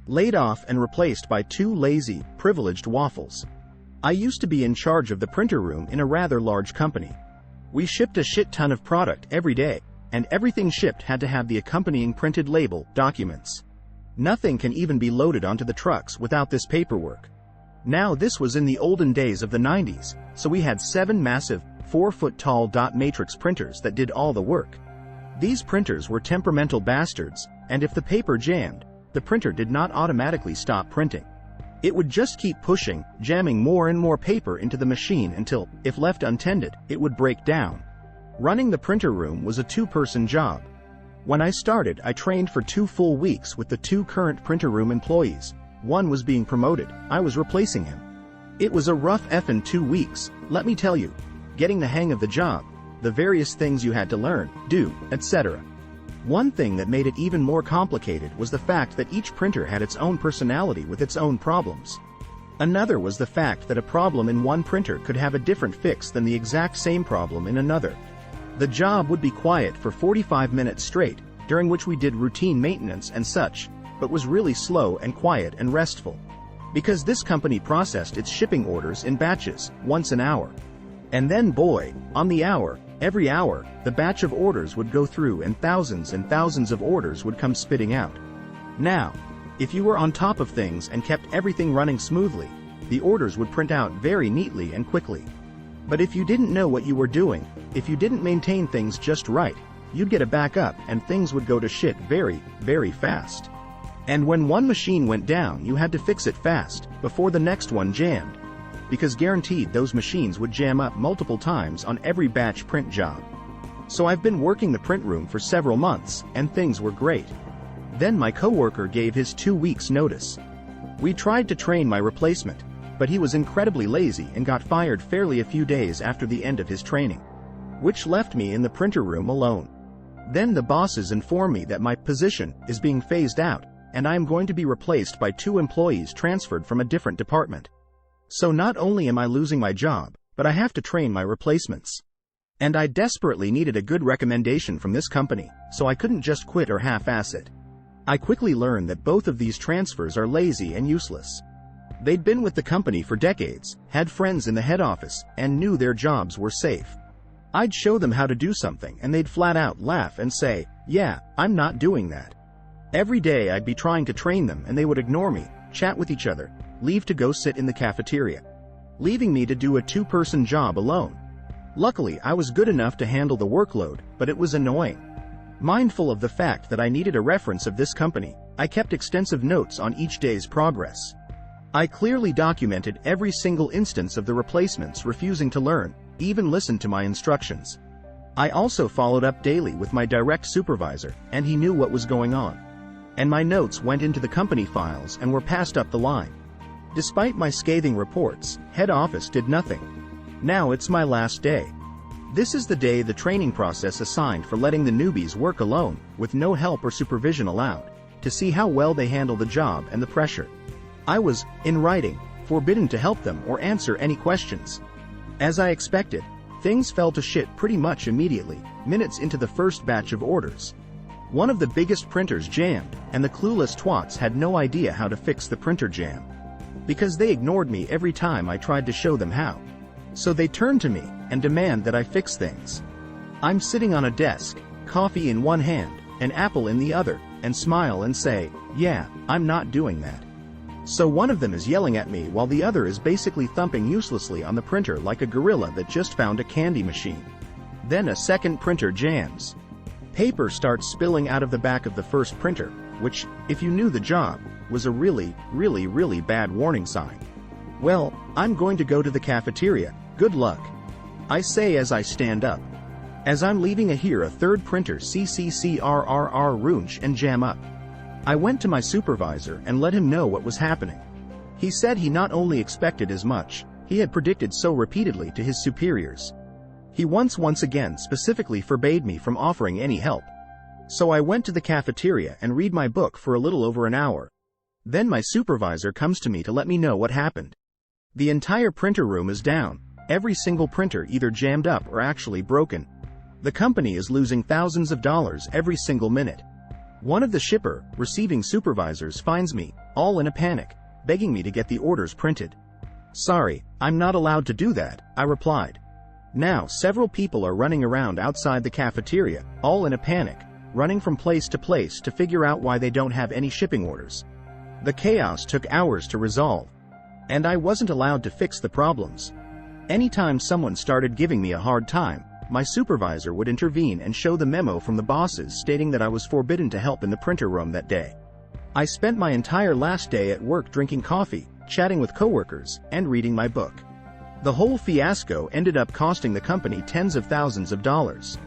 laid off and replaced by 2 lazy, privileged waffles. I used to be in charge of the printer room in a rather large company. We shipped a shit ton of product every day, and everything shipped had to have the accompanying printed label, documents. Nothing can even be loaded onto the trucks without this paperwork. Now this was in the olden days of the 90s, so we had 7 massive, 4-foot-tall dot matrix printers that did all the work. These printers were temperamental bastards, and if the paper jammed, the printer did not automatically stop printing. It would just keep pushing, jamming more and more paper into the machine until, if left untended, it would break down. Running the printer room was a 2-person job. When I started, I trained for 2 full weeks with the 2 current printer room employees. One was being promoted, I was replacing him. It was a rough effing 2 weeks, let me tell you. Getting the hang of the job, the various things you had to learn, do, etc. One thing that made it even more complicated was the fact that each printer had its own personality with its own problems. Another was the fact that a problem in one printer could have a different fix than the exact same problem in another. The job would be quiet for 45 minutes straight, during which we did routine maintenance and such, but was really slow and quiet and restful. Because this company processed its shipping orders in batches, once an hour. And then boy, on the hour, every hour, the batch of orders would go through and thousands of orders would come spitting out. Now, if you were on top of things and kept everything running smoothly, the orders would print out very neatly and quickly. But if you didn't know what you were doing, if you didn't maintain things just right, you'd get a backup and things would go to shit very, very fast. And when one machine went down, you had to fix it fast, before the next one jammed. Because guaranteed those machines would jam up multiple times on every batch print job. So I've been working the print room for several months, and things were great. Then my coworker gave his 2 weeks notice. We tried to train my replacement, but he was incredibly lazy and got fired fairly a few days after the end of his training. Which left me in the printer room alone. Then the bosses inform me that my position is being phased out, and I am going to be replaced by 2 employees transferred from a different department. So not only am I losing my job, but I have to train my replacements. And I desperately needed a good recommendation from this company, so I couldn't just quit or half-ass it. I quickly learned that both of these transfers are lazy and useless. They'd been with the company for decades, had friends in the head office, and knew their jobs were safe. I'd show them how to do something and they'd flat out laugh and say, "Yeah, I'm not doing that." Every day I'd be trying to train them and they would ignore me, chat with each other, leave to go sit in the cafeteria, leaving me to do a 2-person job alone. Luckily, I was good enough to handle the workload, but it was annoying. Mindful of the fact that I needed a reference of this company, I kept extensive notes on each day's progress. I clearly documented every single instance of the replacements refusing to learn, even listen to my instructions. I also followed up daily with my direct supervisor, and he knew what was going on. And my notes went into the company files and were passed up the line. Despite my scathing reports, head office did nothing. Now it's my last day. This is the day the training process assigned for letting the newbies work alone, with no help or supervision allowed, to see how well they handle the job and the pressure. I was, in writing, forbidden to help them or answer any questions. As I expected, things fell to shit pretty much immediately, minutes into the first batch of orders. One of the biggest printers jammed, and the clueless twats had no idea how to fix the printer jam. Because they ignored me every time I tried to show them how. So they turned to me and demand that I fix things. I'm sitting on a desk, coffee in one hand, an apple in the other, and smile and say, "Yeah, I'm not doing that." So one of them is yelling at me while the other is basically thumping uselessly on the printer like a gorilla that just found a candy machine. Then a second printer jams. Paper starts spilling out of the back of the first printer, which, if you knew the job, was a really bad warning sign. "Well, I'm going to go to the cafeteria, good luck," I say as I stand up. As I'm leaving, I hear a third printer CCCRRR roonch and jam up. I went to my supervisor and let him know what was happening. He said he not only expected as much, he had predicted so repeatedly to his superiors. He once again specifically forbade me from offering any help. So I went to the cafeteria and read my book for a little over an hour. Then my supervisor comes to me to let me know what happened. The entire printer room is down, every single printer either jammed up or actually broken. The company is losing thousands of dollars every single minute. One of the shipper, receiving supervisors finds me, all in a panic, begging me to get the orders printed. "Sorry, I'm not allowed to do that," I replied. Now several people are running around outside the cafeteria, all in a panic, running from place to place to figure out why they don't have any shipping orders. The chaos took hours to resolve, and I wasn't allowed to fix the problems. Anytime someone started giving me a hard time, my supervisor would intervene and show the memo from the bosses stating that I was forbidden to help in the printer room that day. I spent my entire last day at work drinking coffee, chatting with coworkers, and reading my book. The whole fiasco ended up costing the company tens of thousands of dollars.